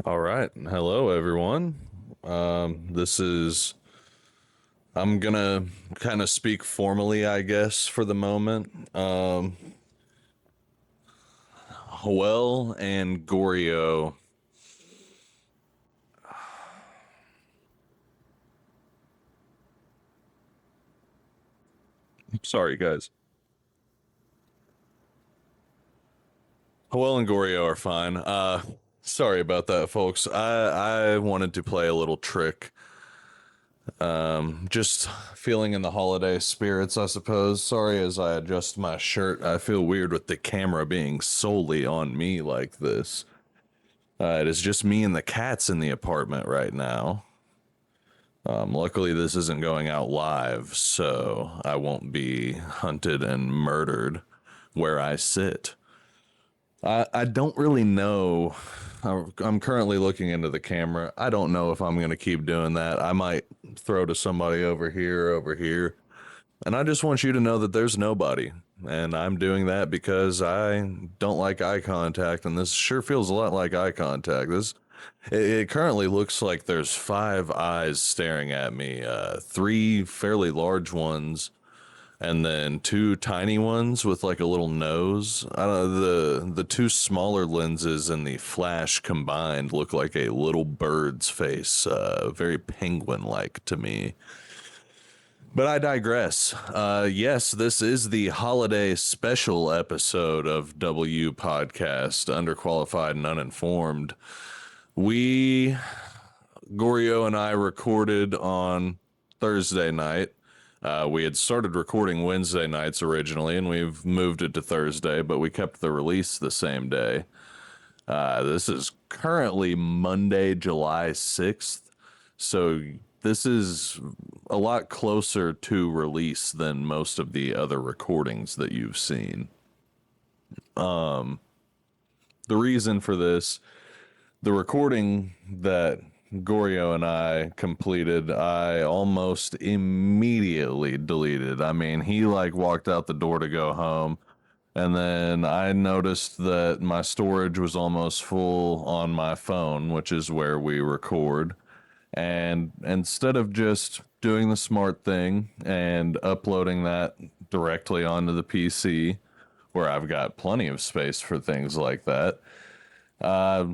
All right. Hello, everyone. I'm gonna kind of speak formally, I guess, for the moment. Joel and Gorio. Sorry, guys. Joel and Gorio are fine. Sorry about that, folks. I wanted to play a little trick. Just feeling in the holiday spirits, I suppose. Sorry, as I adjust my shirt, I feel weird with the camera being solely on me like this. It is just me and the cats in the apartment right now. Luckily, this isn't going out live, so I won't be hunted and murdered where I sit. I don't really know. I'm currently looking into the camera. I don't know if I'm going to keep doing that. I might throw to somebody over here. And I just want you to know that there's nobody. And I'm doing that because I don't like eye contact, and this sure feels a lot like eye contact. It currently looks like there's five eyes staring at me, three fairly large ones, and then two tiny ones with like a little nose. I don't know, the two smaller lenses and the flash combined look like a little bird's face, very penguin-like to me. But I digress. Yes, this is the holiday special episode of W Podcast, Underqualified and Uninformed. We, Gorio and I, recorded on Thursday night. We had started recording Wednesday nights originally, and we've moved it to Thursday, but we kept the release the same day. This is currently Monday, July 6th. So this is a lot closer to release than most of the other recordings that you've seen. The reason for this, the recording that Gorio and I completed, I almost immediately deleted. I mean, he like walked out the door to go home. And then I noticed that my storage was almost full on my phone, which is where we record. And instead of just doing the smart thing and uploading that directly onto the PC, where I've got plenty of space for things like that, uh,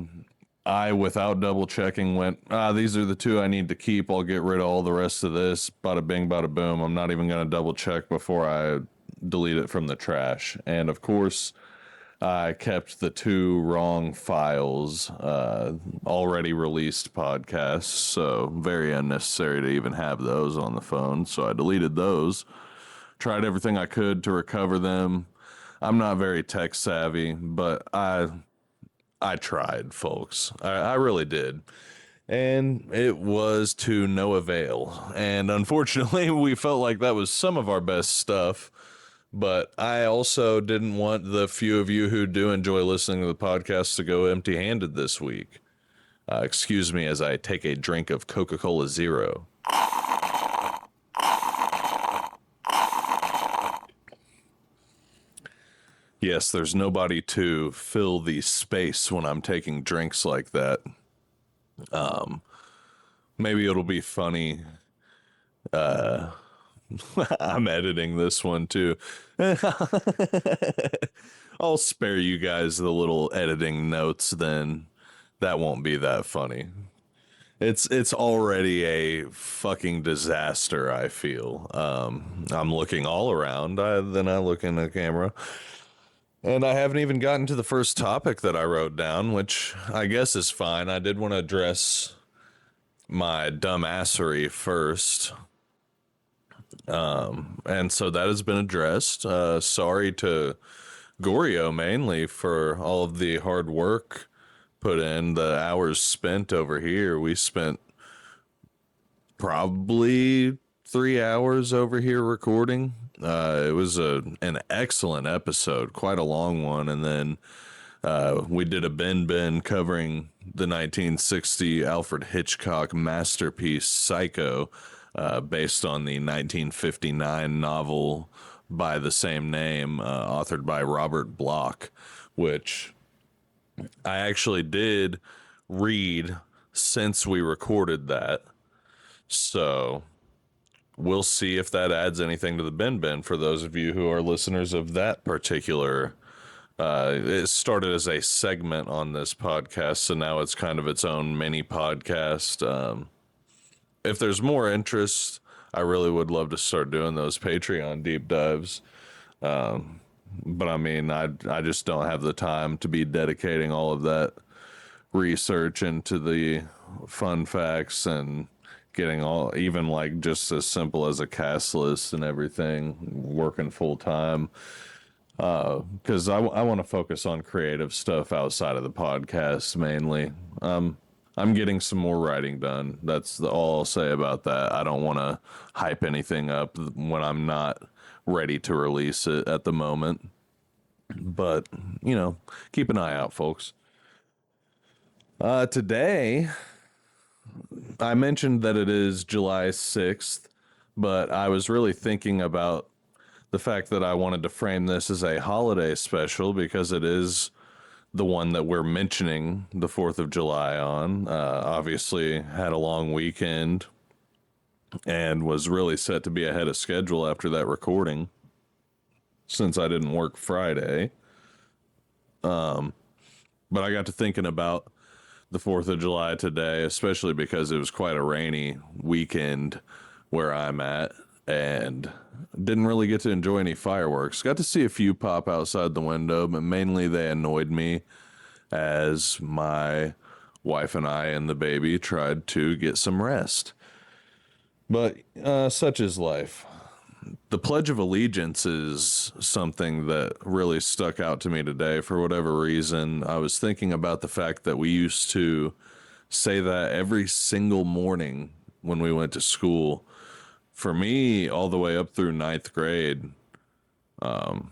I, without double checking, went, these are the two I need to keep. I'll get rid of all the rest of this. Bada bing, bada boom. I'm not even going to double check before I delete it from the trash. And of course, I kept the two wrong files, already released podcasts, so very unnecessary to even have those on the phone. So I deleted those, tried everything I could to recover them. I'm not very tech savvy, but I tried, folks. I really did. And it was to no avail. And unfortunately, we felt like that was some of our best stuff. But I also didn't want the few of you who do enjoy listening to the podcast to go empty handed this week. Excuse me as I take a drink of Coca Cola Zero. Yes, there's nobody to fill the space when I'm taking drinks like that. Maybe it'll be funny. I'm editing this one too. I'll spare you guys the little editing notes then. That won't be that funny. It's already a fucking disaster, I feel. I'm looking all around, then I look in the camera. And I haven't even gotten to the first topic that I wrote down, which I guess is fine. I did want to address my dumbassery first. And so that has been addressed. Sorry to Gorio mainly for all of the hard work put in, the hours spent over here. We spent probably 3 hours over here recording. It was an excellent episode, quite a long one. And then we did a Ben covering the 1960 Alfred Hitchcock masterpiece Psycho, based on the 1959 novel by the same name, authored by Robert Bloch, which I actually did read since we recorded that. So we'll see if that adds anything to the bin for those of you who are listeners of that particular. It started as a segment on this podcast, so now it's kind of its own mini podcast. If there's more interest, I really would love to start doing those Patreon deep dives. But I mean, I just don't have the time to be dedicating all of that research into the fun facts and getting all, even like just as simple as a cast list and everything, working full time. Because I want to focus on creative stuff outside of the podcast mainly. I'm getting some more writing done. That's all I'll say about that. I don't want to hype anything up when I'm not ready to release it at the moment. But, keep an eye out, folks. Today, I mentioned that it is July 6th, but I was really thinking about the fact that I wanted to frame this as a holiday special because it is the one that we're mentioning the 4th of July on. Obviously, had a long weekend and was really set to be ahead of schedule after that recording since I didn't work Friday. But I got to thinking about the 4th of July today, especially because it was quite a rainy weekend where I'm at and didn't really get to enjoy any fireworks. Got to see a few pop outside the window, but mainly they annoyed me as my wife and I and the baby tried to get some rest. But such is life. The Pledge of Allegiance is something that really stuck out to me today for whatever reason. I was thinking about the fact that we used to say that every single morning when we went to school. For me, all the way up through ninth grade. And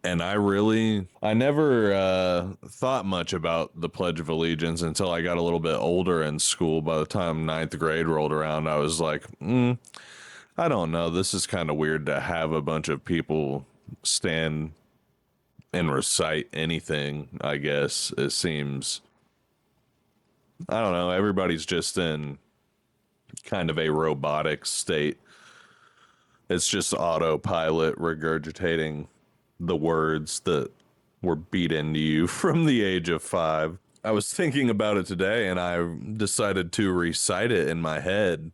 I never thought much about the Pledge of Allegiance until I got a little bit older in school. By the time ninth grade rolled around, I was like, I don't know. This is kind of weird to have a bunch of people stand and recite anything, I guess. It seems, I don't know. Everybody's just in kind of a robotic state. It's just autopilot regurgitating the words that were beat into you from the age of 5. I was thinking about it today and I decided to recite it in my head.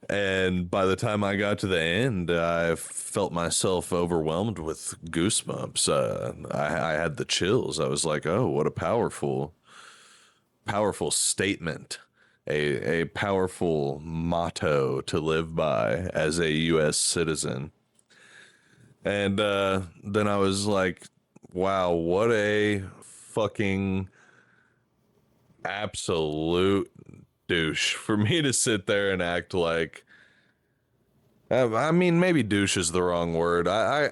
And by the time I got to the end, I felt myself overwhelmed with goosebumps. I had the chills. I was like, oh, what a powerful statement. A powerful motto to live by as a U.S. citizen. And then I was like, wow, what a fucking absolute douche for me to sit there and act like, I mean, maybe douche is the wrong word. I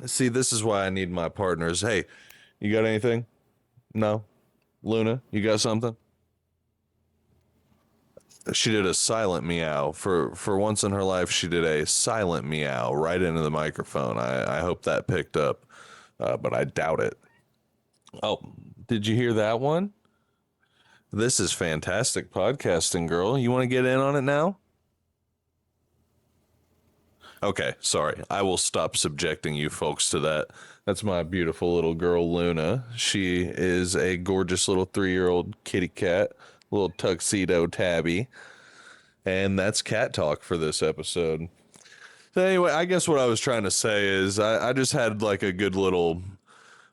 see, this is why I need my partners. Hey, you got anything? No? Luna, you got something? She did a silent meow. For once in her life, she did a silent meow right into the microphone. I hope that picked up, but I doubt it. Oh, did you hear that one? This is fantastic podcasting, girl. You want to get in on it now? Okay, sorry. I will stop subjecting you folks to that. That's my beautiful little girl, Luna. She is a gorgeous little 3-year-old kitty cat, little tuxedo tabby. And that's cat talk for this episode. So anyway, I guess what I was trying to say is I just had like a good little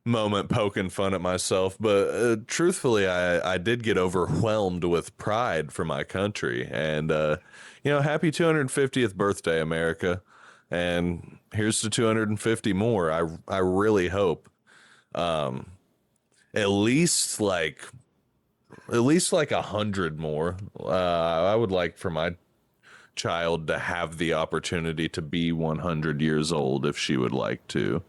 moment poking fun at myself, but truthfully, I did get overwhelmed with pride for my country. And, happy 250th birthday, America. And here's to 250 more. I really hope at least like 100 more. I would like for my child to have the opportunity to be 100 years old if she would like to.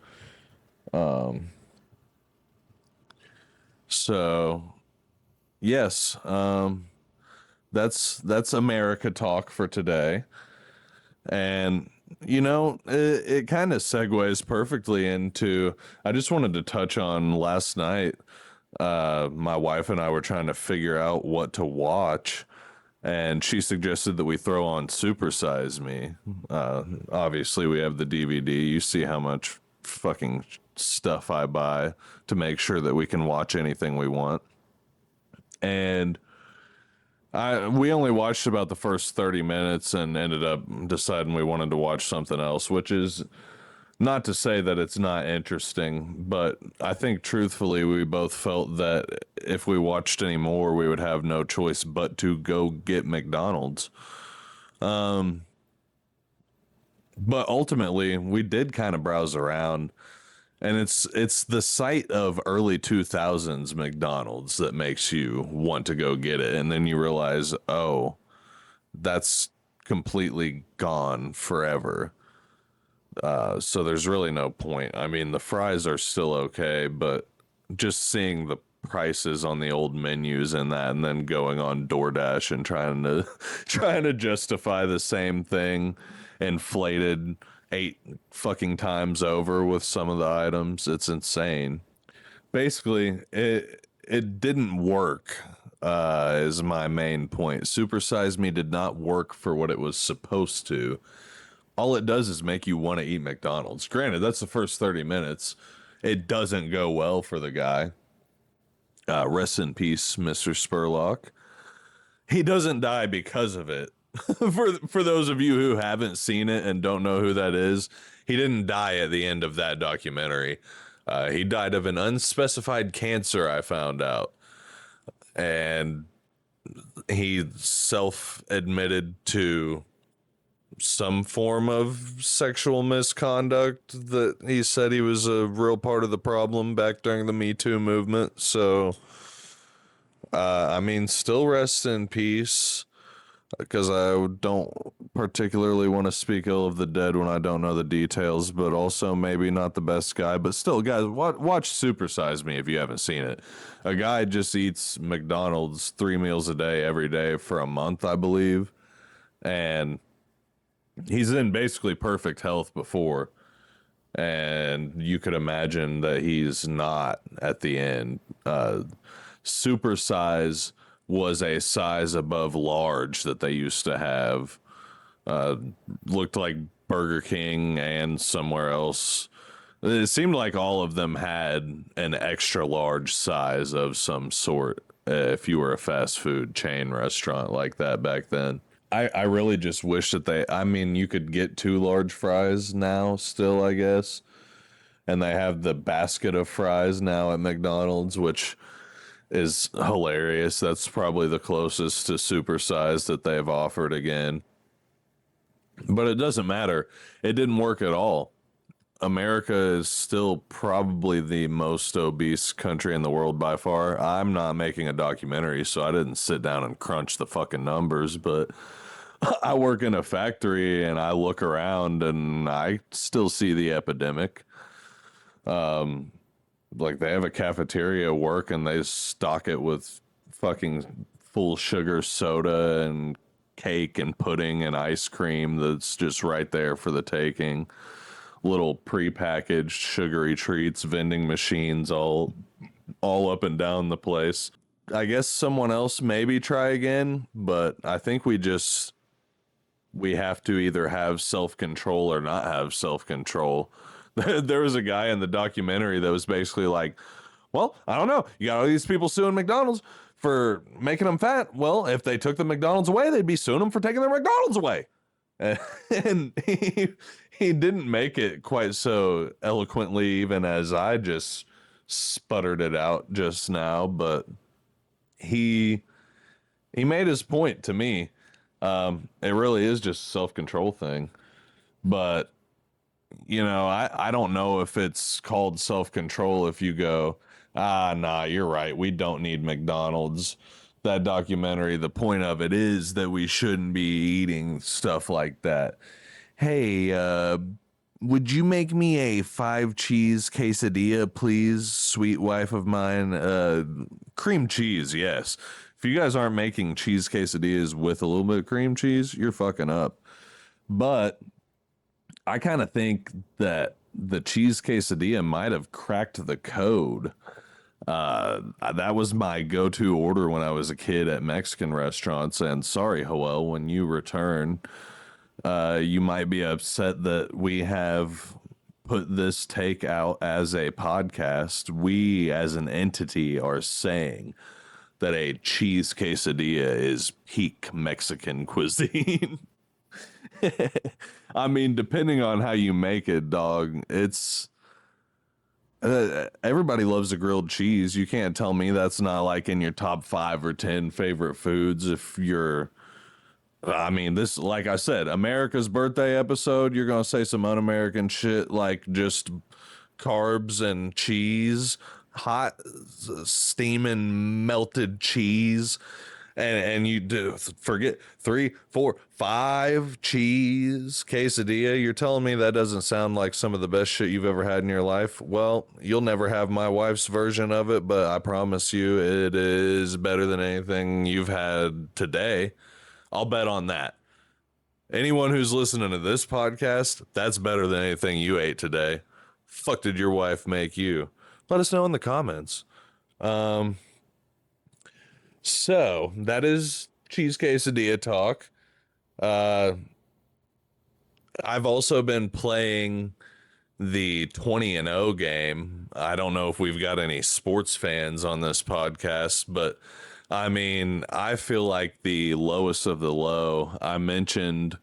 So yes, that's America talk for today. And it kind of segues perfectly into, I just wanted to touch on last night. My wife and I were trying to figure out what to watch, and she suggested that we throw on Super Size Me. Obviously, we have the DVD. You see how much fucking stuff I buy to make sure that we can watch anything we want. And we only watched about the first 30 minutes and ended up deciding we wanted to watch something else, which is not to say that it's not interesting, but I think truthfully we both felt that if we watched any more, we would have no choice but to go get McDonald's. But ultimately, we did kind of browse around, and it's the sight of early 2000s McDonald's that makes you want to go get it, and then you realize, oh, that's completely gone forever. So there's really no point. I mean, the fries are still okay, but just seeing the prices on the old menus and that, and then going on DoorDash and trying to trying to justify the same thing, inflated 8 fucking times over with some of the items, it's insane. Basically, it didn't work. Is my main point. Super Size Me did not work for what it was supposed to. All it does is make you want to eat McDonald's. Granted, that's the first 30 minutes. It doesn't go well for the guy. Rest in peace, Mr. Spurlock. He doesn't die because of it. For those of you who haven't seen it and don't know who that is, he didn't die at the end of that documentary. He died of an unspecified cancer, I found out. And he self admitted to some form of sexual misconduct that he said he was a real part of the problem back during the Me Too movement. So, I mean, still rest in peace, because I don't particularly want to speak ill of the dead when I don't know the details, but also maybe not the best guy. But still, guys, watch Super Size Me if you haven't seen it. A guy just eats McDonald's 3 meals a day every day for a month, I believe. And he's in basically perfect health before, and you could imagine that he's not at the end. Super size was a size above large that they used to have. Uh, Looked like Burger King and somewhere else. It seemed like all of them had an extra large size of some sort. If you were a fast food chain restaurant like that back then. I really just wish that I mean, you could get 2 large fries now still, I guess. And they have the basket of fries now at McDonald's, which is hilarious. That's probably the closest to supersize that they've offered again. But it doesn't matter. It didn't work at all. America is still probably the most obese country in the world by far. I'm not making a documentary, so I didn't sit down and crunch the fucking numbers, but I work in a factory and I look around and I still see the epidemic. Like they have a cafeteria at work and they stock it with fucking full sugar soda and cake and pudding and ice cream that's just right there for the taking. Little prepackaged sugary treats, vending machines all up and down the place. I guess someone else maybe try again, but I think we have to either have self-control or not have self-control. There was a guy in the documentary that was basically like, well, I don't know. You got all these people suing McDonald's for making them fat. Well, if they took the McDonald's away, they'd be suing them for taking their McDonald's away. And he didn't make it quite so eloquently, even as I just sputtered it out just now, but he made his point to me. It really is just a self-control thing. But, I don't know if it's called self-control if you go, nah, you're right. We don't need McDonald's. That documentary, the point of it is that we shouldn't be eating stuff like that. Hey, would you make me a 5 cheese quesadilla, please, sweet wife of mine? Cream cheese, yes. If you guys aren't making cheese quesadillas with a little bit of cream cheese, you're fucking up. But I kind of think that the cheese quesadilla might have cracked the code. That was my go-to order when I was a kid at Mexican restaurants. And sorry, Joel, when you return, you might be upset that we have put this take out as a podcast. We, as an entity, are saying that a cheese quesadilla is peak Mexican cuisine. I mean, depending on how you make it, dog, it's everybody loves a grilled cheese. You can't tell me that's not like in your top 5 or 10 favorite foods. If you're, I mean, this, like I said, America's birthday episode, you're going to say some un American shit like just carbs and cheese, hot, steaming, melted cheese. And you do forget 3, 4, 5 cheese quesadilla. You're telling me that doesn't sound like some of the best shit you've ever had in your life? Well, you'll never have my wife's version of it, but I promise you it is better than anything you've had today. I'll bet on that. Anyone who's listening to this podcast, that's better than anything you ate today. Fuck did your wife make you? Let us know in the comments. So that is cheese quesadilla talk. Uh, I've also been playing the 20-0 game. I don't know if we've got any sports fans on this podcast, but I mean, I feel like the lowest of the low. I mentioned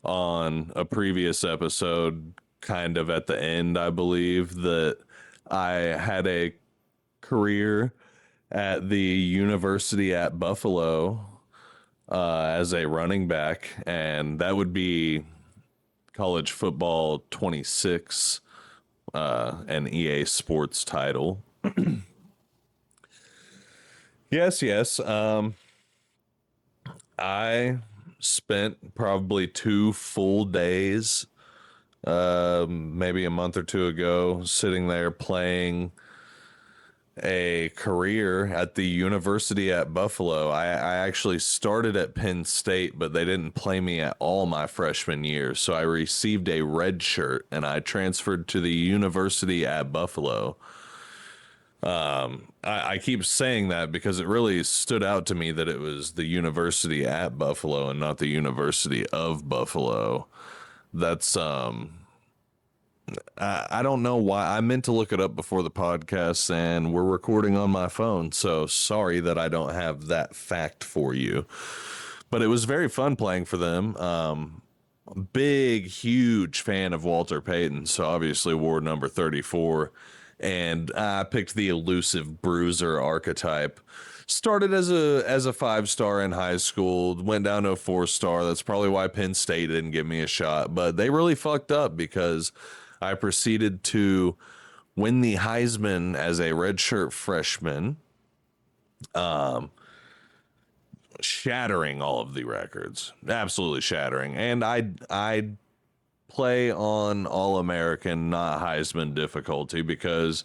on a previous episode, kind of at the end, I believe, that I had a career at the university at Buffalo as a running back, and that would be college football 26, an EA Sports title. Yes. I spent probably 2 full days, maybe a month or two ago, sitting there playing a career at the university at Buffalo. I actually started at Penn State, but they didn't play me at all my freshman year. So I received a red shirt and I transferred to the university at Buffalo. I keep saying that because it really stood out to me that it was the university at Buffalo and not the University of Buffalo. That's I don't know why. I meant to look it up before the podcast, and we're recording on my phone, so sorry that I don't have that fact for you. But it was very fun playing for them. Big, huge fan of Walter Payton, so obviously wore number 34. And I picked the elusive bruiser archetype. Started as a 5-star in high school, went down to a 4-star. That's probably why Penn State didn't give me a shot. But they really fucked up because I proceeded to win the Heisman as a redshirt freshman, shattering all of the records, absolutely shattering. And I play on All-American, not Heisman difficulty because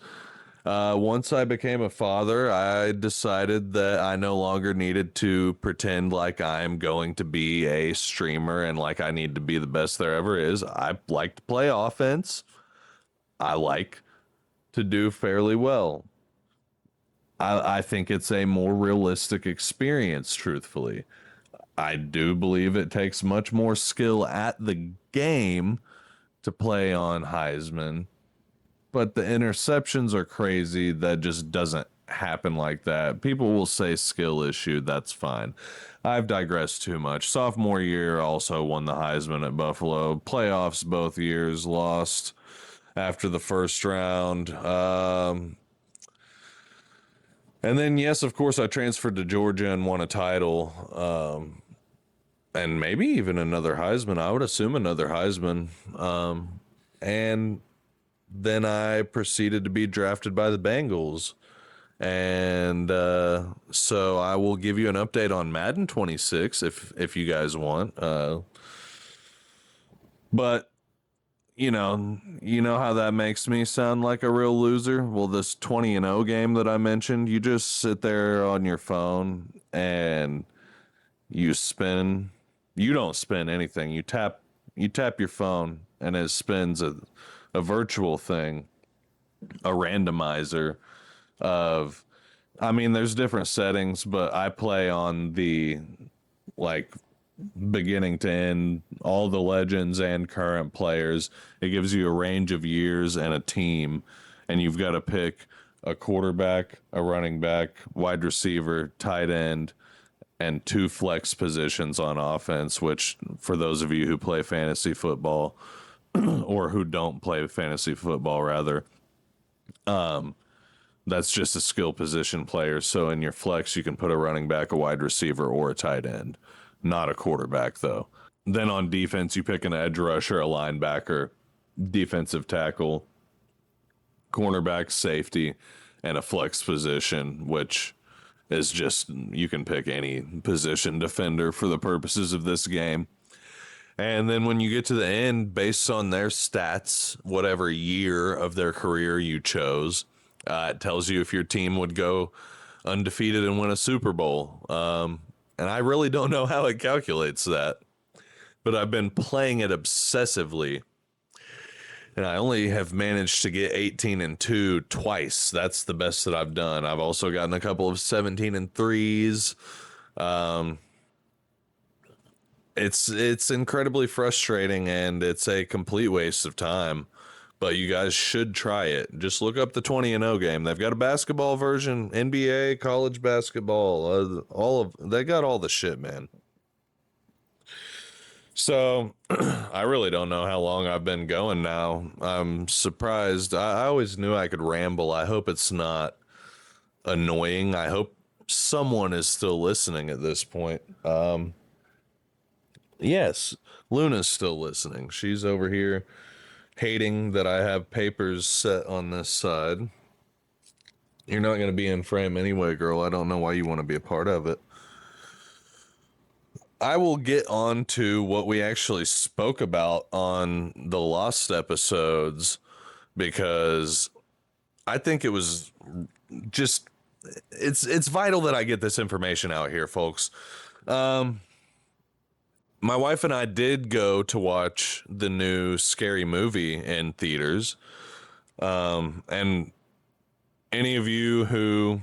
once I became a father, I decided that I no longer needed to pretend like I'm going to be a streamer and like I need to be the best there ever is. I like to play offense. I like to do fairly well. I think it's a more realistic experience, truthfully. I do believe it takes much more skill at the game to play on Heisman, but the interceptions are crazy. That just doesn't happen like that. People will say skill issue. That's fine. I've digressed too much. Sophomore year also won the Heisman at Buffalo. Playoffs both years, lost after the first round. And then, yes, of course, I transferred to Georgia and won a title. And maybe even another Heisman. I would assume another Heisman. And then I proceeded to be drafted by the Bengals. And so I will give you an update on Madden 26 if you guys want. But you know how that makes me sound like a real loser? Well, this 20-0 game that I mentioned, you just sit there on your phone and you spin. You don't spin anything. You tap your phone and it spins a virtual thing, a randomizer of, I mean, there's different settings, but I play on the like beginning to end, all the legends and current players. It gives you a range of years and a team, and you've got to pick a quarterback, a running back, wide receiver, tight end, and two flex positions on offense, which for those of you who play fantasy football or who don't play fantasy football rather, that's just a skill position player. So in your flex, you can put a running back, a wide receiver, or a tight end, not a quarterback, though. Then on defense, you pick an edge rusher, a linebacker, defensive tackle, cornerback, safety, and a flex position, which is just you can pick any position defender for the purposes of this game. And then when you get to the end, based on their stats, whatever year of their career you chose, it tells you if your team would go undefeated and win a Super Bowl. And I really don't know how it calculates that, but I've been playing it obsessively. And I only have managed to get 18-2 twice. That's the best that I've done. I've also gotten a couple of 17-3s. It's incredibly frustrating, and it's a complete waste of time. But you guys should try it. Just look up the 20-0 game. They've got a basketball version, NBA, college basketball, they got all the shit, man. So I really don't know how long I've been going now. I'm surprised. I always knew I could ramble. I hope it's not annoying. I hope someone is still listening at this point. Yes, Luna's still listening. She's over here hating that I have papers set on this side. You're not going to be in frame anyway, girl. I don't know why you want to be a part of it. I will get on to what we actually spoke about on the Lost episodes, because I think it was just it's vital that I get this information out here, folks. My wife and I did go to watch the new Scary Movie in theaters. And any of you who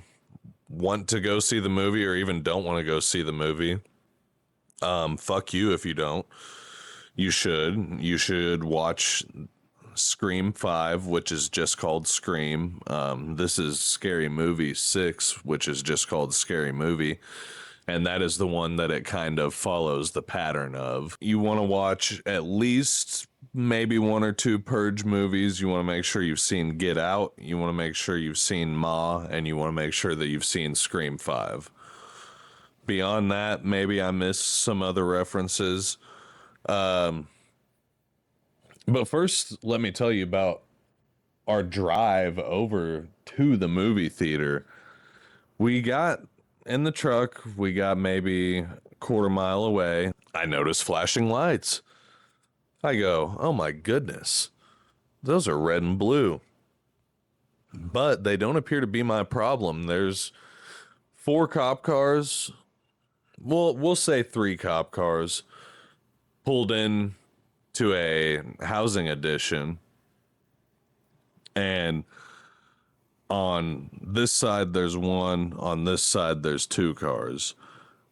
want to go see the movie or even don't want to go see the movie, fuck you if you don't. You should. You should watch Scream 5, which is just called Scream. This is Scary Movie 6, which is just called Scary Movie. And that is the one that it kind of follows the pattern of. You want to watch at least maybe one or two Purge movies. You want to make sure you've seen Get Out. You want to make sure you've seen Ma. And you want to make sure that you've seen Scream 5. Beyond that, maybe I missed some other references. But first, let me tell you about our drive over to the movie theater. We got in the truck, we got maybe a quarter mile away. I noticed flashing lights. I go, oh my goodness, those are red and blue. But they don't appear to be my problem. There's 4 cop cars. Well, we'll say 3 cop cars pulled in to a housing addition. And on this side, there's 1. On this side, there's 2 cars.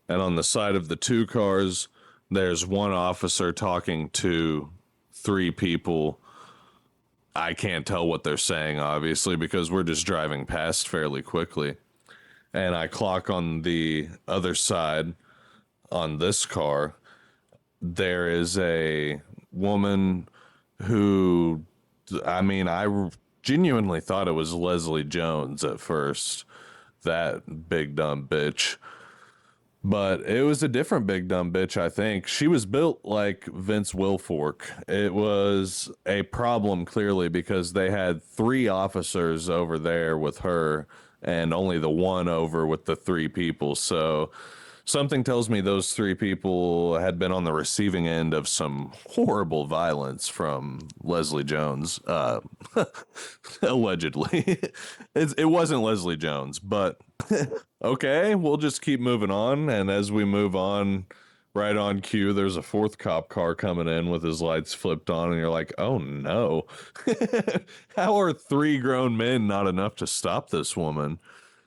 And on the side of the 2 cars, there's 1 officer talking to 3 people. I can't tell what they're saying, obviously, because we're just driving past fairly quickly. And I clock on the other side on this car. There is a woman who, I mean, I genuinely thought it was Leslie Jones at first, that big dumb bitch. But it was a different big dumb bitch, I think. She was built like Vince Wilfork. It was a problem, clearly, because they had 3 officers over there with her and only the 1 over with the 3 people. So something tells me those 3 people had been on the receiving end of some horrible violence from Leslie Jones. Allegedly. It wasn't Leslie Jones, but okay, we'll just keep moving on. And as we move on, right on cue, there's a fourth cop car coming in with his lights flipped on, and you're like, oh no. How are three grown men not enough to stop this woman?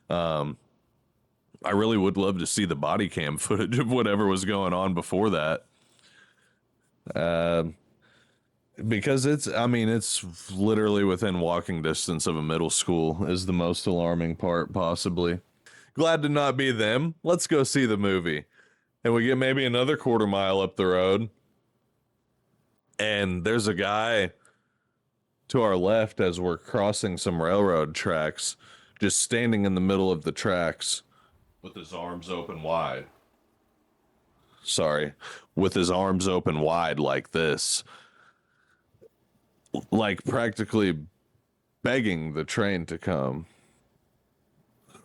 Um, I really would love to see the body cam footage of whatever was going on before that. Uh, because I mean, it's literally within walking distance of a middle school, is the most alarming part, possibly. Glad to not be them. Let's go see the movie. And we get maybe another quarter mile up the road, and there's a guy to our left as we're crossing some railroad tracks, just standing in the middle of the tracks with his arms open wide. Sorry, with his arms open wide like this, like practically begging the train to come.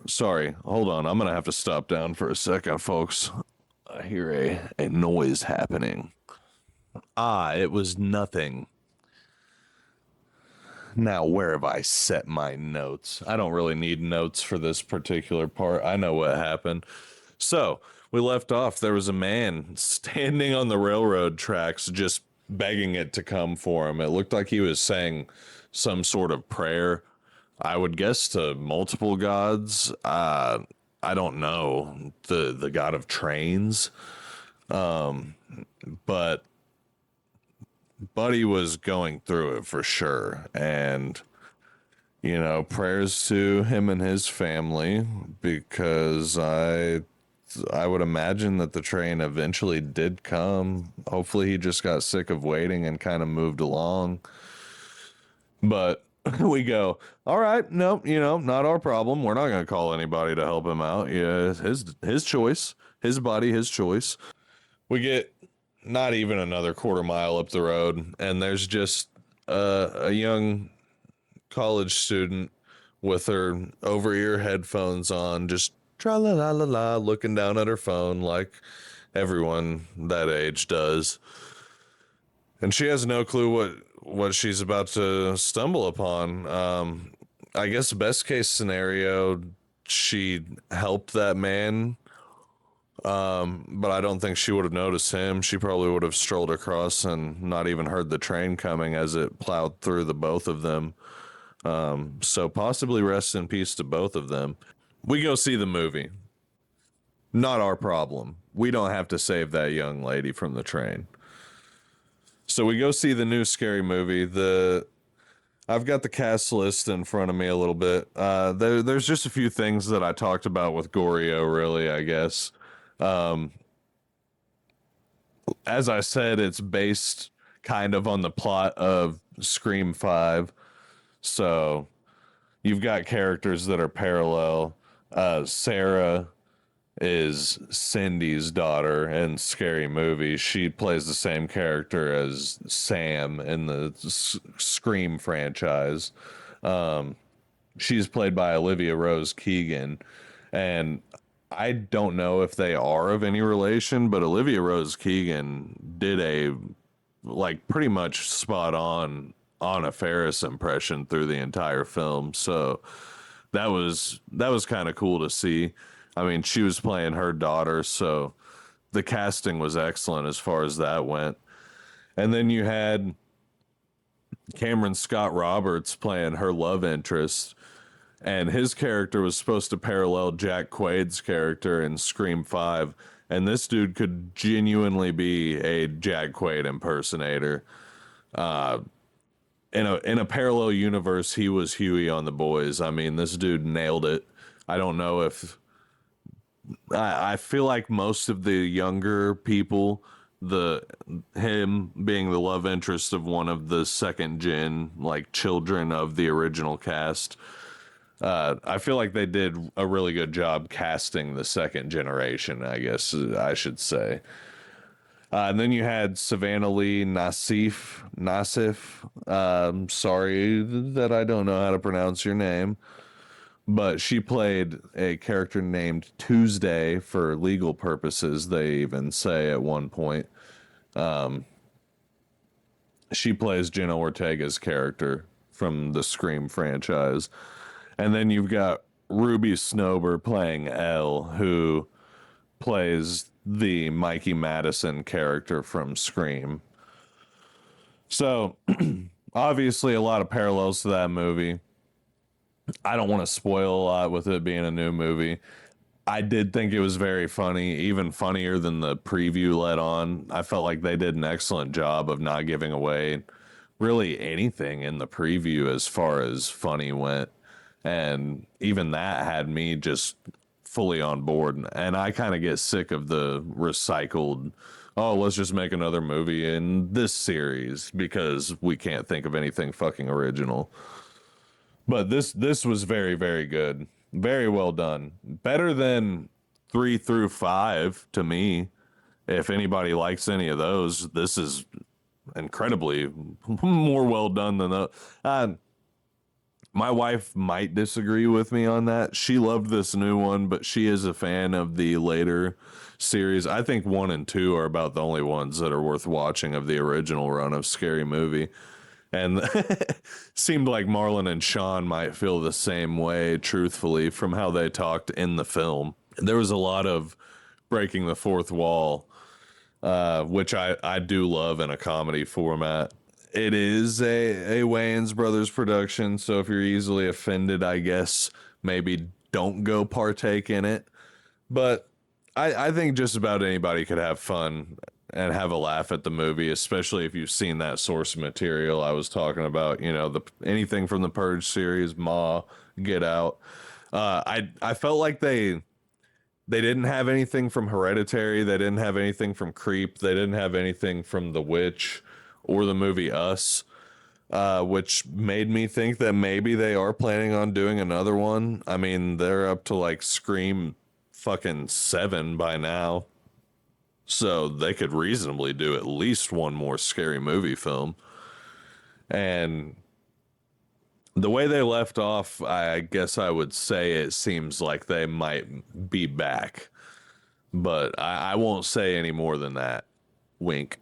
Sorry, hold on. I'm going to have to stop down for a second, folks. I hear a noise happening. Ah, it was nothing. Now, where have I set my notes? I don't really need notes for this particular part. I know what happened. So, we left off. There was a man standing on the railroad tracks just begging it to come for him. It looked like he was saying some sort of prayer. I would guess to multiple gods. I don't know. The god of trains. But Buddy was going through it for sure. And, you know, prayers to him and his family, because I would imagine that the train eventually did come. Hopefully he just got sick of waiting and kind of moved along. But we go, all right, nope, you know, not our problem. We're not going to call anybody to help him out. Yeah, his choice, his body, his choice. We get not even another quarter mile up the road, and there's just a young college student with her over-ear headphones on, just tra la la la la, looking down at her phone like everyone that age does. And she has no clue what she's about to stumble upon. I guess best case scenario, she helped that man, but I don't think she would have noticed him. She probably would have strolled across and not even heard the train coming as it plowed through the both of them. So possibly rest in peace to both of them. We go see the movie. Not our problem. We don't have to save that young lady from the train. So we go see the new scary movie. I've got the cast list in front of me a little bit. There's just a few things that I talked about with Gorio, really, I guess. Um, as I said, it's based kind of on the plot of Scream 5. So you've got characters that are parallel. Sarah is Cindy's daughter in Scary Movie. She plays the same character as Sam in the Scream franchise. She's played by Olivia Rose Keegan, and I don't know if they are of any relation, but Olivia Rose Keegan did a like pretty much spot on Anna Faris impression through the entire film. So that was kind of cool to see. I mean, she was playing her daughter, so the casting was excellent as far as that went. And then you had Cameron Scott Roberts playing her love interest, and his character was supposed to parallel Jack Quaid's character in Scream 5, and this dude could genuinely be a Jack Quaid impersonator. In a parallel universe, he was Huey on The Boys. I mean, this dude nailed it. I don't know if I feel like most of the younger people, the him being the love interest of one of the second gen like children of the original cast, I feel like they did a really good job casting the second generation, I guess I should say. And then you had Savannah Lee Nassif. Sorry that I don't know how to pronounce your name, but she played a character named Tuesday for legal purposes, they even say at one point. She plays Jenna Ortega's character from the Scream franchise. And then you've got Ruby Snober playing Elle, who plays the Mikey Madison character from Scream. So, obviously, a lot of parallels to that movie. I don't want to spoil a lot with it being a new movie. I did think it was very funny, even funnier than the preview let on. I felt like they did an excellent job of not giving away really anything in the preview as far as funny went. And even that had me just fully on board. And I kind of get sick of the recycled, oh, let's just make another movie in this series because we can't think of anything fucking original. But this was very, very good. Very well done. Better than 3 through 5 to me. If anybody likes any of those, this is incredibly more well done than the. My wife might disagree with me on that. She loved this new one, but she is a fan of the later series. I think 1 and 2 are about the only ones that are worth watching of the original run of Scary Movie. And seemed like Marlon and Sean might feel the same way, truthfully, from how they talked in the film. There was a lot of breaking the fourth wall, which I do love in a comedy format. It is a Wayans Brothers production, so if you're easily offended, I guess maybe don't go partake in it. But I think just about anybody could have fun and have a laugh at the movie, especially if you've seen that source material I was talking about. You know, the anything from the Purge series, Ma, Get Out. I felt like they didn't have anything from Hereditary. They didn't have anything from Creep. They didn't have anything from The Witch or the movie Us, which made me think that maybe they are planning on doing another one. I mean, they're up to like Scream fucking 7 by now. So they could reasonably do at least one more Scary Movie film. And the way they left off, I guess I would say it seems like they might be back. But I won't say any more than that. Wink.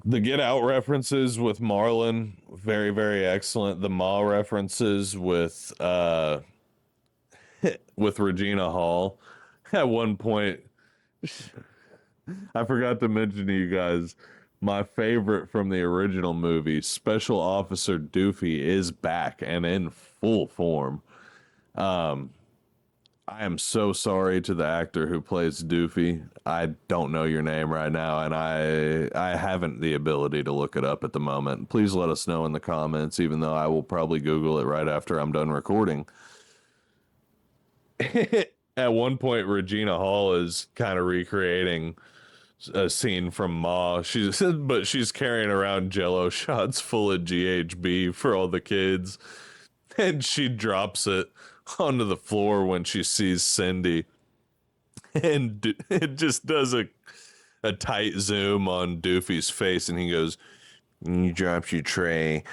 The Get Out references with Marlon, very, very excellent. The Ma references with Regina Hall. At one point, I forgot to mention to you guys, my favorite from the original movie, Special Officer Doofy, is back and in full form. I am so sorry to the actor who plays Doofy. I don't know your name right now, and I haven't the ability to look it up at the moment. Please let us know in the comments, even though I will probably Google it right after I'm done recording. At one point, Regina Hall is kind of recreating a scene from Ma. She's carrying around Jello shots full of GHB for all the kids, and she drops it onto the floor when she sees Cindy, and it just does a tight zoom on Doofy's face, and he goes, "You dropped your tray,"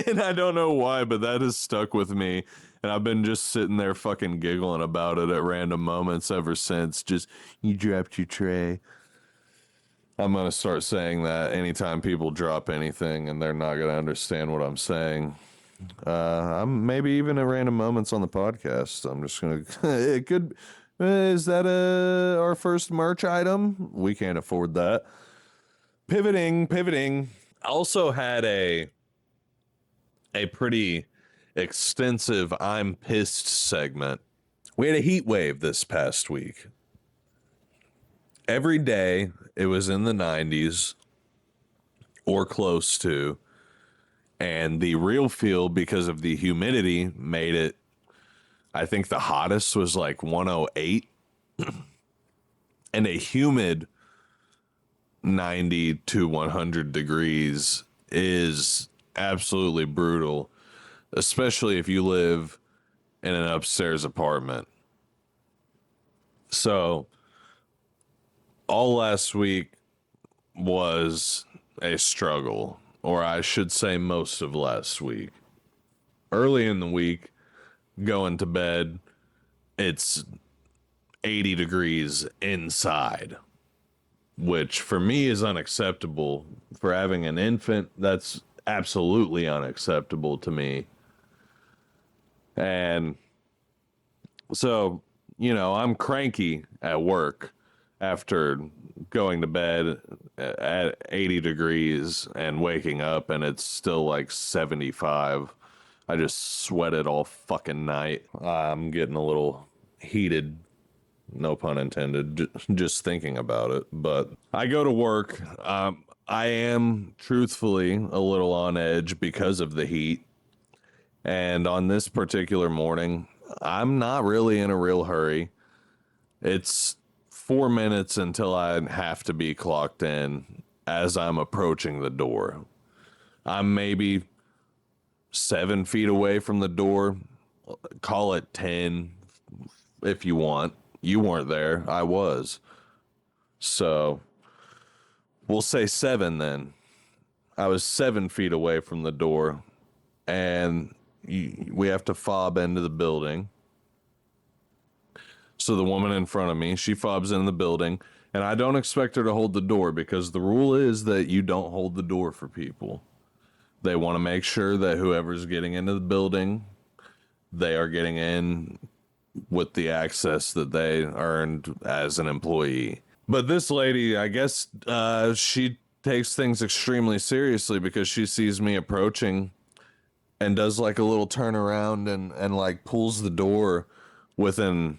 and I don't know why, but that has stuck with me. And I've been just sitting there fucking giggling about it at random moments ever since. Just, you dropped your tray. I'm going to start saying that anytime people drop anything and they're not going to understand what I'm saying. I'm maybe even at random moments on the podcast. I'm just going to, it could, is that our first merch item? We can't afford that. Pivoting. I also had a pretty extensive I'm pissed segment. We had a heat wave this past week. Every day it was in the 90s or close to, and the real feel, because of the humidity, made it, I think the hottest was like 108, and a humid 90 to 100 degrees is absolutely brutal, especially if you live in an upstairs apartment. So all last week was a struggle, or I should say most of last week. Early in the week, going to bed, it's 80 degrees inside, which for me is unacceptable. For having an infant, that's absolutely unacceptable to me. And so, I'm cranky at work after going to bed at 80 degrees and waking up and it's still like 75. I just sweated all fucking night. I'm getting a little heated, no pun intended, just thinking about it. But I go to work. I am truthfully a little on edge because of the heat. And on this particular morning, I'm not really in a real hurry. It's 4 minutes until I have to be clocked in as I'm approaching the door. I'm maybe 7 feet away from the door. Call it 10 if you want. You weren't there. I was. So we'll say 7 then. I was 7 feet away from the door, and we have to fob into the building. So the woman in front of me, she fobs in the building, and I don't expect her to hold the door because the rule is that you don't hold the door for people. They want to make sure that whoever's getting into the building, they are getting in with the access that they earned as an employee. But this lady, I guess, she takes things extremely seriously because she sees me approaching and does like a little turnaround and like pulls the door within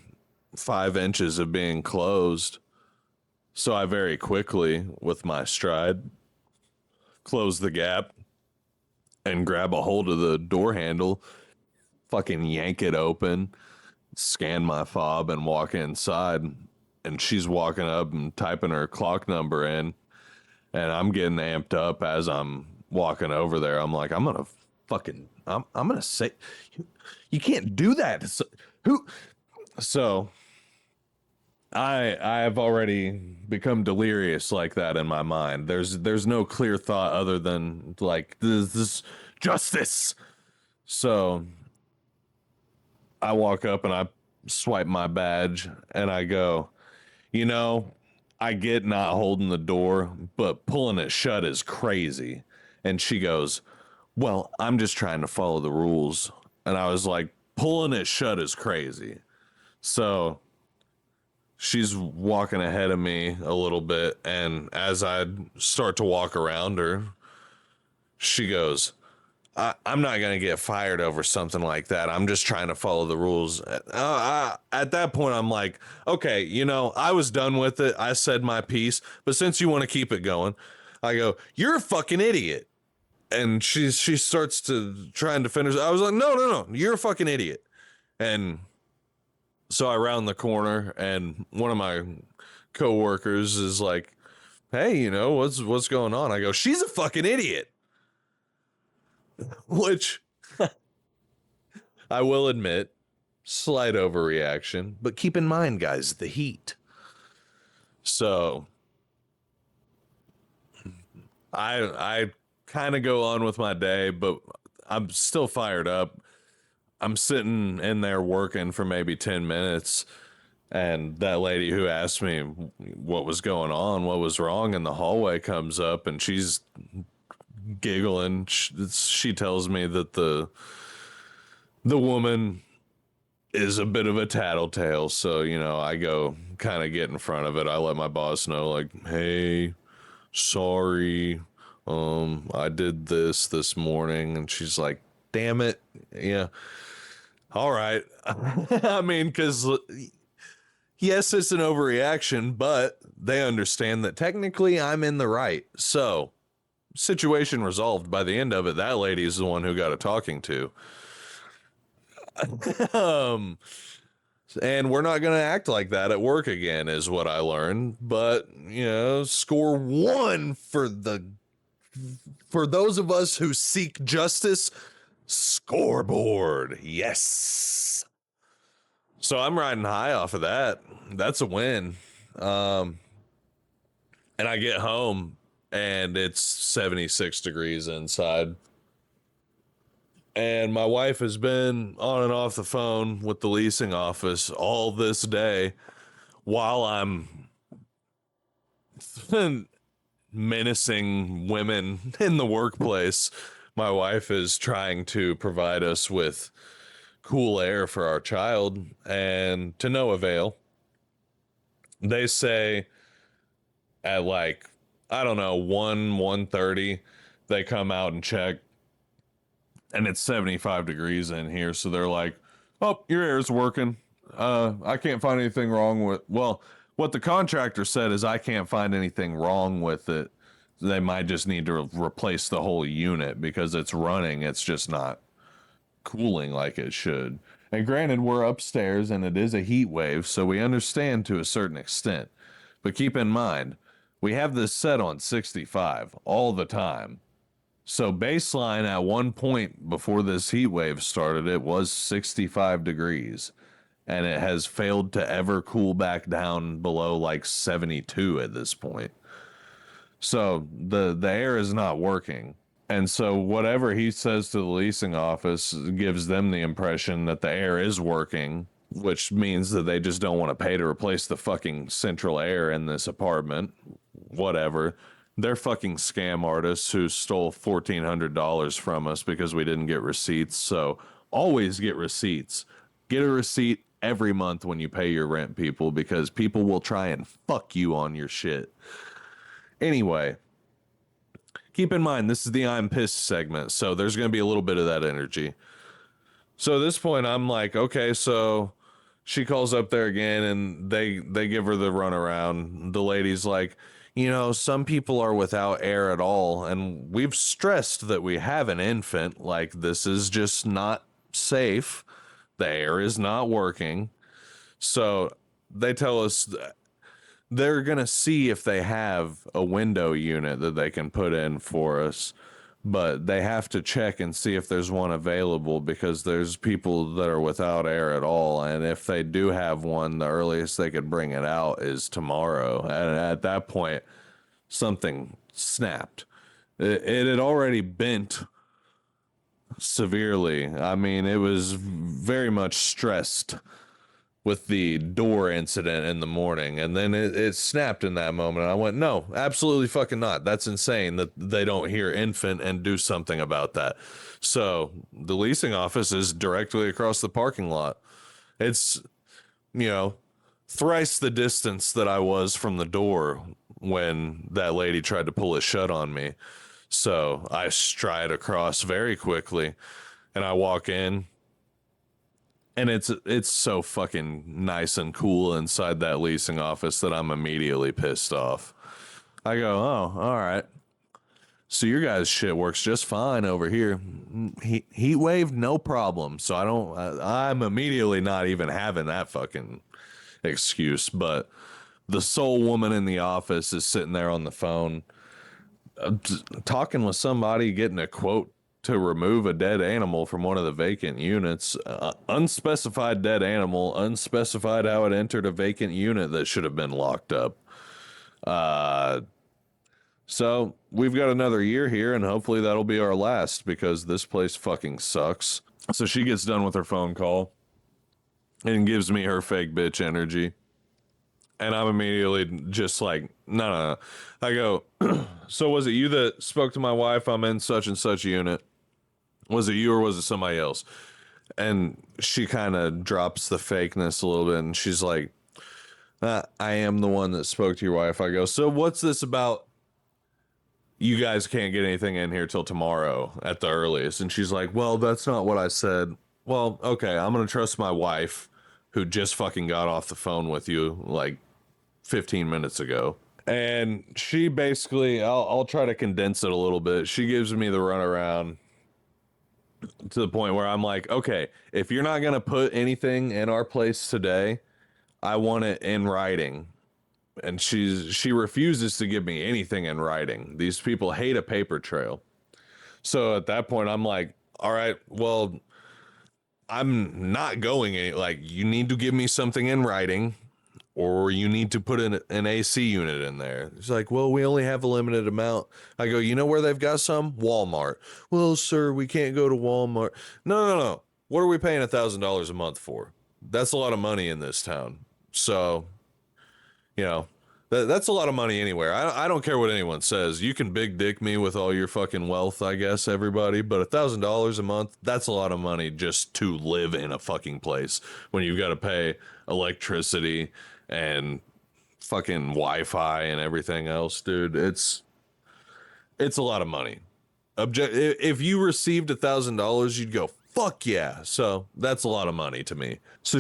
5 inches of being closed. So I very quickly, with my stride, close the gap and grab a hold of the door handle, fucking yank it open, scan my fob, and walk inside. And she's walking up and typing her clock number in, and I'm getting amped up as I'm walking over there. I'm like, I'm gonna say, you can't do that. So, who? So I've already become delirious like that in my mind. There's no clear thought other than like this justice. So I walk up and I swipe my badge and I go, I get not holding the door, but pulling it shut is crazy. And she goes, well, I'm just trying to follow the rules. And I was like, pulling it shut is crazy. So she's walking ahead of me a little bit. And as I start to walk around her, she goes, I'm not going to get fired over something like that. I'm just trying to follow the rules. At that point, I'm like, okay, I was done with it. I said my piece. But since you want to keep it going, I go, you're a fucking idiot. And she starts to trying to finish. I was like, no, you're a fucking idiot. And so I round the corner, and one of my coworkers is like, hey, what's going on? I go, she's a fucking idiot. Which I will admit, slight overreaction, but keep in mind, guys, the heat. So I kind of go on with my day, but I'm still fired up. I'm sitting in there working for maybe 10 minutes, and that lady who asked me what was going on, what was wrong in the hallway comes up, and she's giggling. She tells me that the woman is a bit of a tattletale. So, I go kind of get in front of it. I let my boss know, like, hey, sorry. I did this morning. And she's like, damn it. Yeah. All right. I mean, because yes, it's an overreaction, but they understand that technically I'm in the right. So, situation resolved. By the end of it, that lady is the one who got a talking to. um, and we're not going to act like that at work again, is what I learned. But score 1 for those of us who seek justice. Scoreboard, yes. So I'm riding high off of that. That's a win. And I get home and it's 76 degrees inside. And my wife has been on and off the phone with the leasing office all this day while I'm menacing women in the workplace. My wife is trying to provide us with cool air for our child, and to no avail. They say at like, I don't know, 1:30, they come out and check, and it's 75 degrees in here. So they're like, oh, your air's working. I can't find anything wrong with, well, what the contractor said is I can't find anything wrong with it. They might just need to replace the whole unit because it's running. It's just not cooling like it should. And granted, we're upstairs and it is a heat wave, so we understand to a certain extent. But keep in mind, we have this set on 65 all the time. So baseline at one point before this heat wave started, it was 65 degrees. And it has failed to ever cool back down below like 72 at this point. So the air is not working. And so whatever he says to the leasing office gives them the impression that the air is working, which means that they just don't want to pay to replace the fucking central air in this apartment. Whatever. They're fucking scam artists who stole $1,400 from us because we didn't get receipts. So always get receipts. Get a receipt every month when you pay your rent, people, because people will try and fuck you on your shit. Anyway, keep in mind, this is the I'm pissed segment, so there's going to be a little bit of that energy. So at this point, I'm like, okay, so she calls up there again, and they give her the runaround. The lady's like, you know, some people are without air at all, and we've stressed that we have an infant. Like, this is just not safe. The air is not working. So they tell us they're going to see if they have a window unit that they can put in for us, but they have to check and see if there's one available because there's people that are without air at all. And if they do have one, the earliest they could bring it out is tomorrow. And at that point, something snapped. It had already bent severely. I mean, it was very much stressed with the door incident in the morning, and then it snapped in that moment. I went, no, absolutely fucking not. That's insane that they don't hear infant and do something about that. So the leasing office is directly across the parking lot. It's, you know, thrice the distance that I was from the door when that lady tried to pull it shut on me. So I stride across very quickly, and I walk in, and it's so fucking nice and cool inside that leasing office that I'm immediately pissed off. I go, oh, all right. So your guys' shit works just fine over here. Heat wave, no problem. So I'm immediately not even having that fucking excuse. But the sole woman in the office is sitting there on the phone, talking with somebody, getting a quote to remove a dead animal from one of the vacant units. Unspecified dead animal, unspecified how it entered a vacant unit that should have been locked up. So we've got another year here, and hopefully that'll be our last because this place fucking sucks. So she gets done with her phone call and gives me her fake bitch energy. And I'm immediately just like, no. I go, so was it you that spoke to my wife? I'm in such and such unit. Was it you or was it somebody else? And she kind of drops the fakeness a little bit, and she's like, I am the one that spoke to your wife. I go, so what's this about? You guys can't get anything in here till tomorrow at the earliest. And she's like, well, that's not what I said. Well, okay, I'm going to trust my wife, who just fucking got off the phone with you like 15 minutes ago. And she basically, I'll try to condense it a little bit. She gives me the runaround to the point where I'm like, okay, if you're not going to put anything in our place today, I want it in writing. And she refuses to give me anything in writing. These people hate a paper trail. So at that point, I'm like, all right, well, I'm not going any, like, you need to give me something in writing, or you need to put an AC unit in there. It's like, well, we only have a limited amount. I go, you know where they've got some? Walmart. Well, sir, we can't go to Walmart. No. What are we paying $1,000 a month for? That's a lot of money in this town. So, you know, that's a lot of money anywhere. I don't care what anyone says. You can big dick me with all your fucking wealth, I guess, everybody. But $1,000 a month, that's a lot of money just to live in a fucking place when you've got to pay electricity and fucking Wi-Fi and everything else, dude. It's a lot of money. If you received $1,000, you'd go, fuck yeah. So that's a lot of money to me. So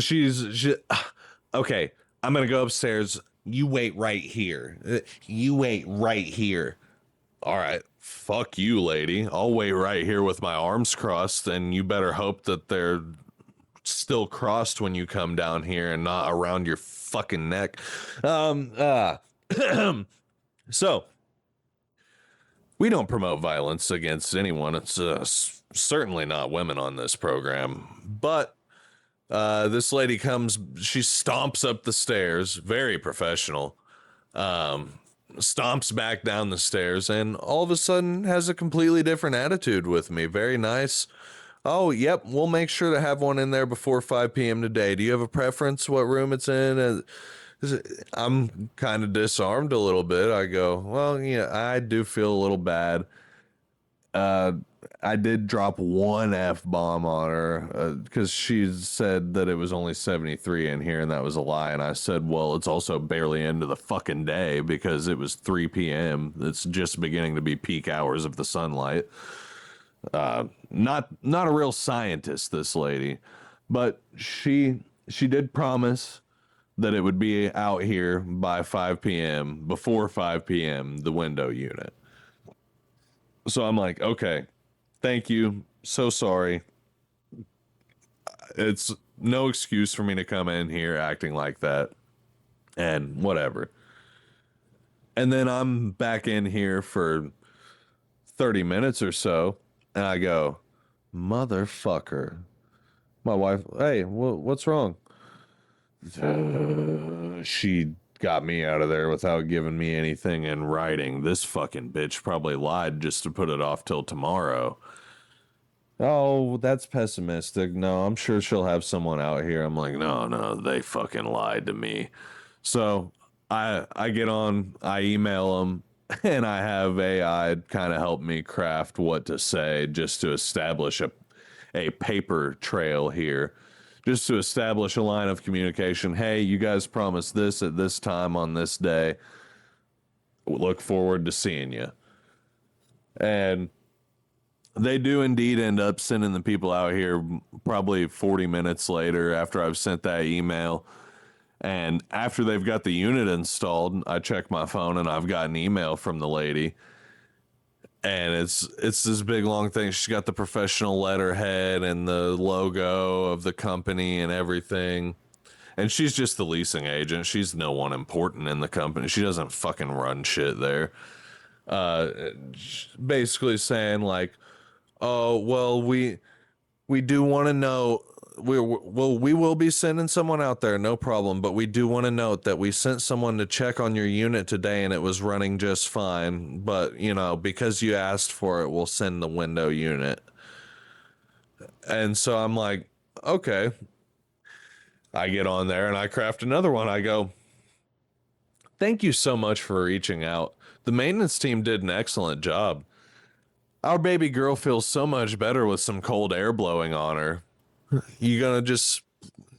okay, I'm gonna go upstairs. You wait right here. You wait right here. All right, fuck you, lady. I'll wait right here with my arms crossed, and you better hope that they're still crossed when you come down here and not around your fucking neck. Um, uh, so we don't promote violence against anyone. It's certainly not women on this program. But this lady comes, she stomps up the stairs, very professional, stomps back down the stairs, and all of a sudden has a completely different attitude with me. Very nice. Oh, yep, we'll make sure to have one in there before 5 p.m. today. Do you have a preference what room it's in? I'm kind of disarmed a little bit. I go, well, yeah, I do feel a little bad. Uh, I did drop one F-bomb on her because she said that it was only 73 in here and that was a lie. And I said, well, it's also barely into the fucking day because it was 3 p.m. It's just beginning to be peak hours of the sunlight. Not a real scientist, this lady, but she did promise that it would be out here by 5 p.m. before 5 p.m. the window unit. So I'm like, okay, thank you. So sorry. It's no excuse for me to come in here acting like that and whatever. And then I'm back in here for 30 minutes or so and I go, motherfucker. My wife, hey, what's wrong? She got me out of there without giving me anything in writing. This fucking bitch probably lied just to put it off till tomorrow. Oh, that's pessimistic. No, I'm sure she'll have someone out here. I'm like, no, they fucking lied to me. So I get on, I email them, and I have AI kind of help me craft what to say just to establish a paper trail here, just to establish a line of communication. Hey, you guys promised this at this time on this day. Look forward to seeing you. And they do indeed end up sending the people out here probably 40 minutes later after I've sent that email. And after they've got the unit installed, I check my phone and I've got an email from the lady. And it's this big long thing. She's got the professional letterhead and the logo of the company and everything. And she's just the leasing agent. She's no one important in the company. She doesn't fucking run shit there. Basically saying like, oh, well, we do want to know. We will be sending someone out there, no problem. But we do want to note that we sent someone to check on your unit today, and it was running just fine. But because you asked for it, we'll send the window unit. And so I'm like, okay. I get on there and I craft another one. I go, thank you so much for reaching out. The maintenance team did an excellent job. Our baby girl feels so much better with some cold air blowing on her. You gonna just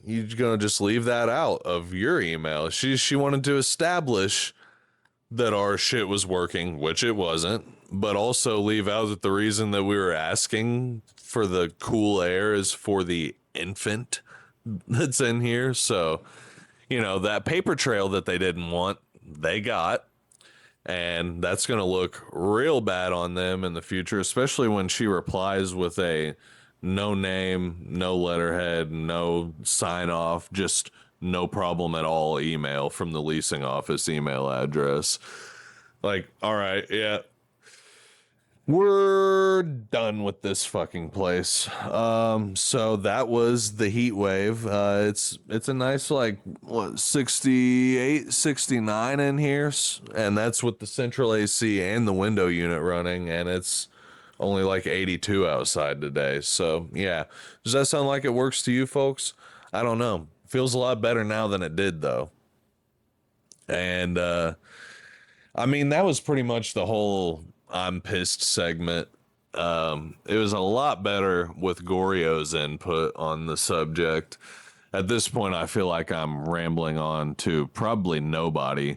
leave that out of your email? She wanted to establish that our shit was working, which it wasn't, but also leave out that the reason that we were asking for the cool air is for the infant that's in here. So, that paper trail that they didn't want, they got. And that's going to look real bad on them in the future, especially when she replies with a no name, no letterhead, no sign off, just no problem at all email from the leasing office email address. Like, all right, yeah. We're done with this fucking place. So that was the heat wave. It's a nice 68, 69 in here, and that's with the central AC and the window unit running, and it's only 82 outside today. So yeah, does that sound like it works to you folks? I don't know. Feels a lot better now than it did though. And that was pretty much the whole I'm pissed segment. It was a lot better with Gorio's input on the subject. At this point, I feel like I'm rambling on to probably nobody.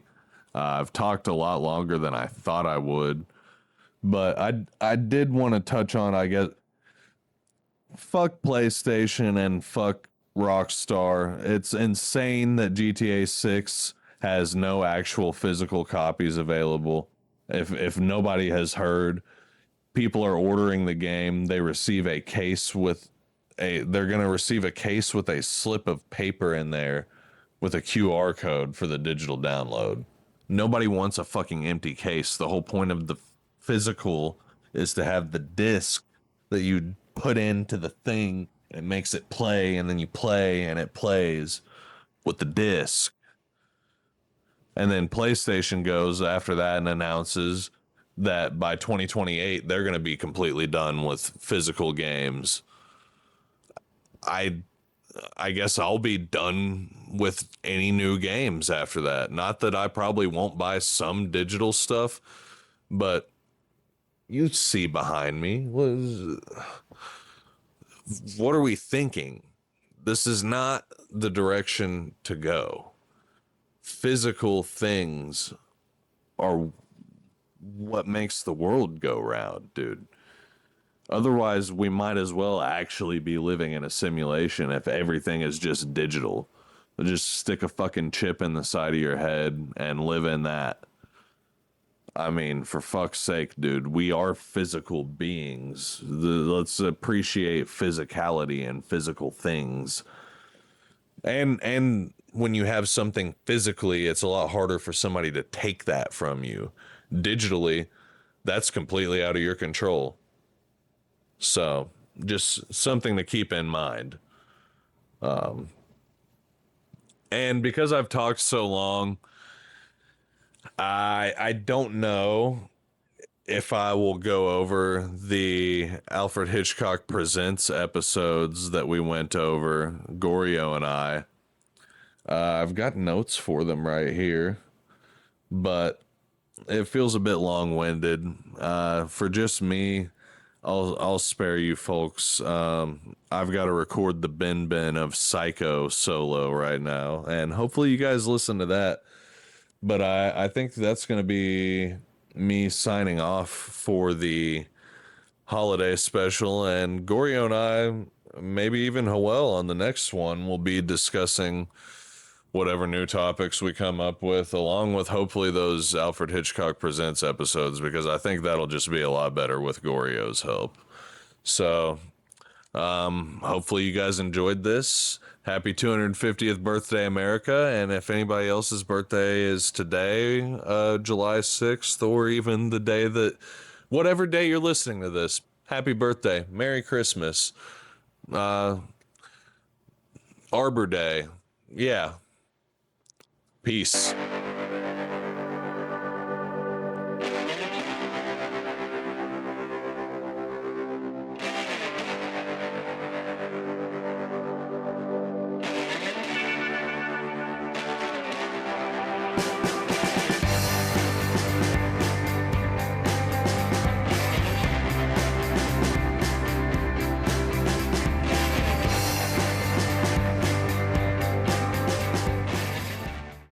I've talked a lot longer than I thought I would, but I did want to touch on, I guess, fuck PlayStation and fuck Rockstar. It's insane that GTA 6 has no actual physical copies available. If nobody has heard, people are ordering the game, they receive a case with they're going to receive a case with a slip of paper in there with a QR code for the digital download. Nobody wants a fucking empty case. The whole point of the physical is to have the disc that you put into the thing. It makes it play, and then you play, and it plays with the disc. And then PlayStation goes after that and announces that by 2028 they're going to be completely done with physical games. I I guess I'll be done with any new games after that. Not that I probably won't buy some digital stuff, but you see behind me. What are we thinking? This is not the direction to go. Physical things are what makes the world go round, dude. Otherwise, we might as well actually be living in a simulation if everything is just digital. Just stick a fucking chip in the side of your head and live in that. I mean, for fuck's sake, dude, we are physical beings. Let's appreciate physicality and physical things. And when you have something physically, it's a lot harder for somebody to take that from you. Digitally, that's completely out of your control. So, just something to keep in mind. And because I've talked so long, I don't know if I will go over the Alfred Hitchcock Presents episodes that we went over, Gorio and I. I've got notes for them right here, but it feels a bit long-winded. For just me, I'll spare you folks. I've got to record the bin of Psycho solo right now, and hopefully you guys listen to that. But I think that's going to be me signing off for the holiday special, and Gorio and I, maybe even Howell on the next one, will be discussing whatever new topics we come up with, along with hopefully those Alfred Hitchcock Presents episodes, because I think that'll just be a lot better with Gorio's help. So, hopefully you guys enjoyed this. Happy 250th birthday, America. And if anybody else's birthday is today, July 6th, or even the day that, whatever day you're listening to this, happy birthday. Merry Christmas. Arbor Day. Yeah. Peace.